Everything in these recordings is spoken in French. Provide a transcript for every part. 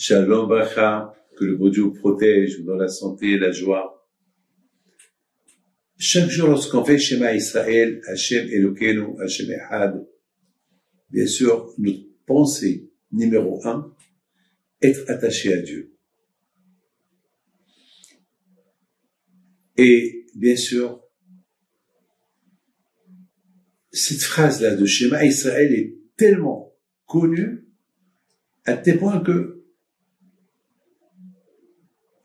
Shalom Bracha, que le bon Dieu vous protège dans la santé et la joie. Chaque jour, lorsqu'on fait Shema Israël, Hashem Elokeinu, Hashem Echad, bien sûr, notre pensée numéro 1, être attaché à Dieu. Et bien sûr, cette phrase-là de Shema Israël est tellement connue à tel point que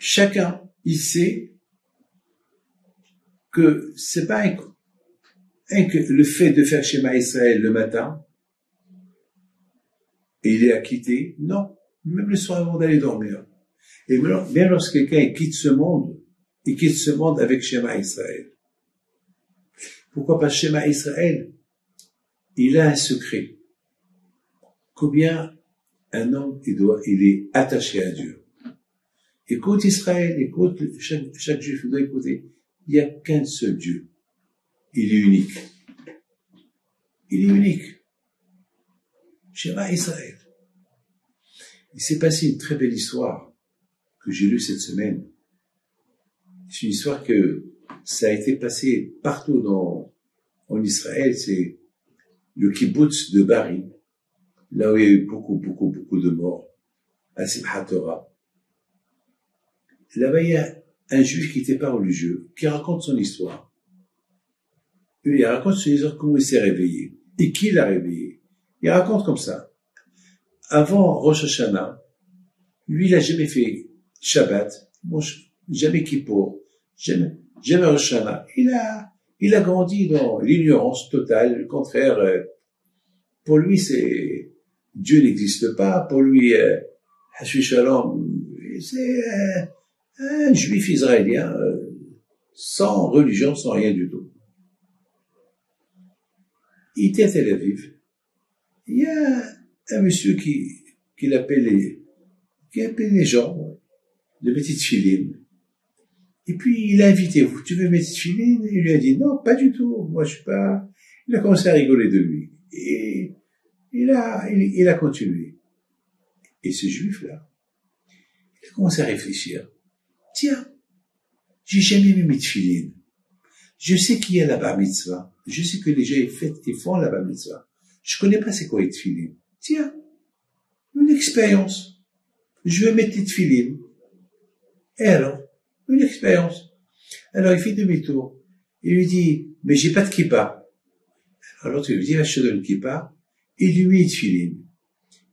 chacun, il sait que c'est pas le fait de faire Shema Israël le matin, et il est acquitté, non, même le soir avant d'aller dormir. Et bien lorsque quelqu'un quitte ce monde, il quitte ce monde avec Shema Israël. Pourquoi pas Shema Israël? Il a un secret. Combien un homme, il est attaché à Dieu. Écoute Israël, écoute, chaque juif doit écouter. Il n'y a qu'un seul Dieu. Il est unique. Il est unique. Shema Israël. Il s'est passé une très belle histoire que j'ai lue cette semaine. C'est une histoire que ça a été passé partout en Israël. C'est le kibbutz de Bari, là où il y a eu beaucoup de morts, à Simchat Torah. Là-bas, il y a un juif qui n'était pas religieux, qui raconte son histoire. Il raconte son histoire, comment il s'est réveillé, et qui l'a réveillé. Il raconte comme ça. Avant Rosh Hashanah, lui, il n'a jamais fait Shabbat, jamais Kippour, jamais Rosh Hashanah. Il a grandi dans l'ignorance totale, le contraire. Pour lui, Dieu n'existe pas. Pour lui, Hashui Shalom, c'est un juif israélien, sans religion, sans rien du tout. Il était à Tel Aviv. Il y a un monsieur qui appelle les gens, de petites filines. Et puis, il a invité, tu veux mes petites filines? Il lui a dit, non, pas du tout, moi je suis pas... Il a commencé à rigoler de lui. Et il a continué. Et ce juif-là, il a commencé à réfléchir. Tiens, j'ai jamais mis mes filines. Je sais qu'il y a la bar mitzvah. Je sais que les gens ils font la bar mitzvah. Je connais pas c'est quoi les filines. Tiens, une expérience. Je vais mettre les filines. Et alors? Une expérience. Alors, il fait demi-tour. Il lui dit, mais j'ai pas de kippa. Alors, l'autre, il lui dit, je te donne une kippa. Il lui met une filine.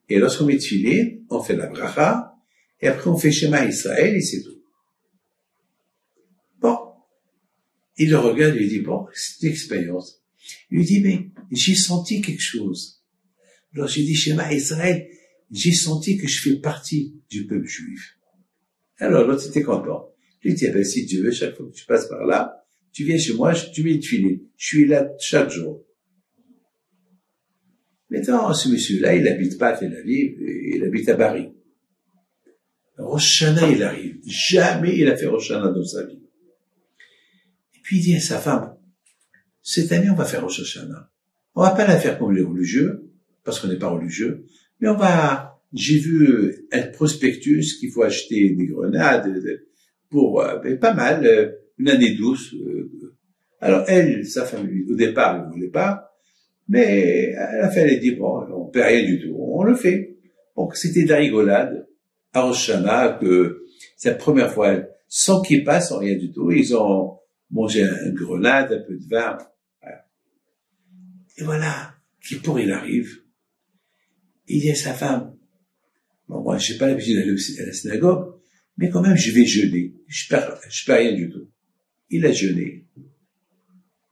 Et lorsqu'on met une filine, on fait la bracha, et après on fait Shema Israël, et c'est tout. Bon. Il le regarde, il lui dit, bon, c'est une expérience. Il lui dit, mais j'ai senti quelque chose. Alors, j'ai dit Shema Israël, j'ai senti que je fais partie du peuple juif. Alors, l'autre était content. Il dit, ben, si tu veux, chaque fois que tu passes par là, tu viens chez moi, tu mets une filine. Je suis là chaque jour. Maintenant, ce monsieur-là, il habite pas à Tel Aviv, il habite à Bari. Rosh Hashanah, il arrive. Jamais il a fait Rosh Hashanah dans sa vie. Et puis il dit à sa femme, cette année, on va faire Rosh Hashanah. On va pas la faire comme les religieux, parce qu'on n'est pas religieux, mais j'ai vu un prospectus qu'il faut acheter des grenades, pour pas mal, une année douce. Alors elle, sa famille, au départ, elle ne voulait pas, mais à la fin, elle a dit, bon, on ne paie rien du tout, on le fait. Donc c'était de la rigolade, à Rosh Hashanah, que c'est la première fois, sans qu'ils passent, sans rien du tout, ils ont mangé une grenade, un peu de vin. Voilà. Et voilà, Kippour, il arrive, il dit à sa femme, bon, moi, j'ai pas l'habitude d'aller à la synagogue, mais quand même, je vais jeûner. Je perds rien du tout. Il a jeûné.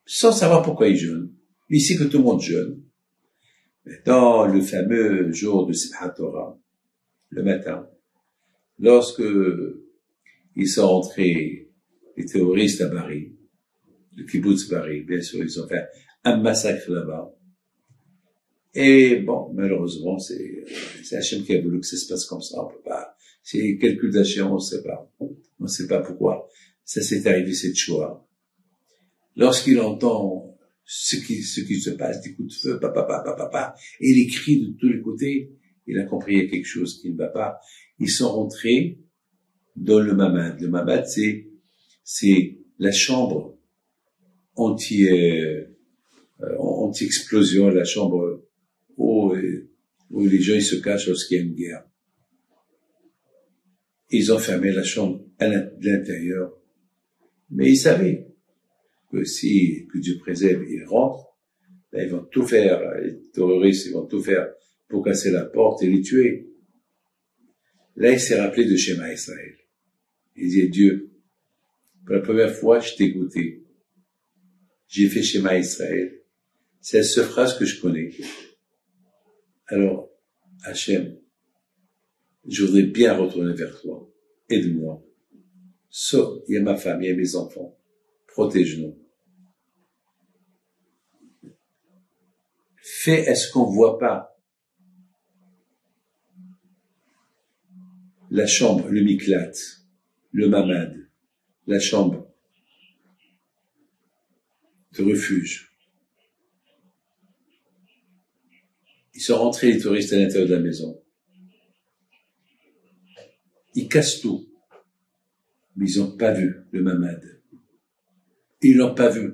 Sans savoir pourquoi il jeûne. Il sait que tout le monde jeûne. Dans le fameux jour de Simchat Torah, le matin, lorsque ils sont rentrés, les terroristes à Bari, le kibbutz Bari, bien sûr, ils ont fait un massacre là-bas. Et bon, malheureusement, c'est Hachem qui a voulu que ça se passe comme ça. On peut pas, c'est calcul d'Hachem, on ne sait pas pourquoi. Ça s'est arrivé cette Shoah. Lorsqu'il entend ce qui se passe, des coups de feu, papa, et les cris de tous les côtés, il a compris qu'il y a quelque chose qui ne va pas. ils sont rentrés dans le mamad. Le mamad, c'est la chambre anti-explosion, la chambre où les gens ils se cachent lorsqu'il y a une guerre. Ils ont fermé la chambre de l'intérieur. Mais ils savaient que Dieu préserve, ils rentrent, là, ils vont tout faire, les terroristes, ils vont tout faire pour casser la porte et les tuer. Là, il s'est rappelé de Shema Israël. Il dit, Dieu, pour la première fois, je t'ai écouté. J'ai fait Shema Israël. C'est la seule phrase que je connais. Alors, Hachem, je voudrais bien retourner vers toi. Aide-moi. Sauf, il y a ma femme, il y a mes enfants. Protège-nous. Fais, est-ce qu'on voit pas la chambre, le miklat, le mamad, la chambre de refuge. Ils sont rentrés, les touristes, à l'intérieur de la maison. Ils cassent tout. Mais ils n'ont pas vu le mamad. Ils l'ont pas vu.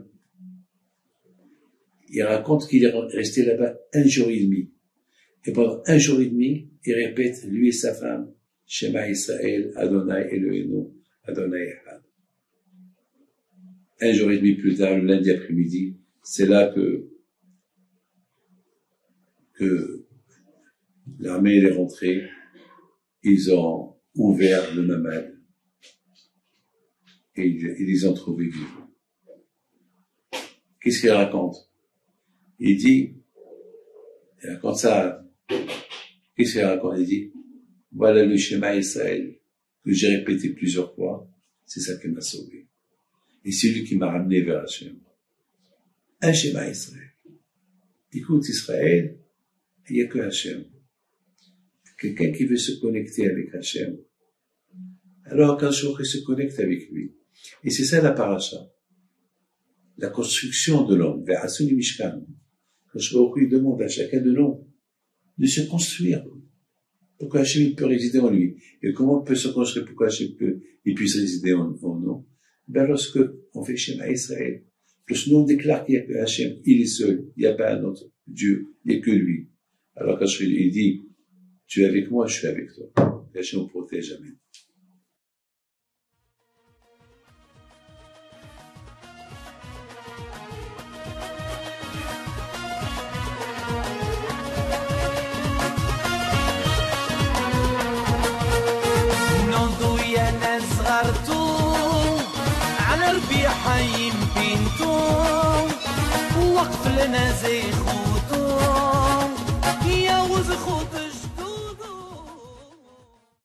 Il raconte qu'il est resté là-bas 1 jour et demi. Et pendant 1 jour et demi, il répète, lui et sa femme, Shema Israël, Adonai Eloheinu, Adonai Echad. 1 jour et demi plus tard, le lundi après-midi, c'est là que l'armée est rentrée. Ils ont ouvert le mamad. Et ils les ont trouvés vivants. Qu'est-ce qu'il raconte? Il raconte ça. Qu'est-ce qu'il raconte? Il dit, voilà le schéma Israël que j'ai répété plusieurs fois, c'est ça qui m'a sauvé. Et c'est lui qui m'a ramené vers Hachem. Un schéma Israël. Écoute Israël, il n'y a que Hachem. Quelqu'un qui veut se connecter avec Hachem, alors qu'un jour il se connecte avec lui. Et c'est ça la paracha. La construction de l'homme, vers Asuni Mishkan. Quand il demande à chacun de nous de se construire. Pour qu'Hachem peut résider en lui. Et comment on peut se construire pour qu'Hachem puisse résider en nous? Ben, lorsque on fait Shema Israël, lorsque nous on déclare qu'il n'y a que Hachem, il est seul, il n'y a pas un autre Dieu, il n'y a que lui. Alors qu'Hachem, il dit, tu es avec moi, je suis avec toi. Et Hachem nous protège, amen. حي بينتو وقف لنا زي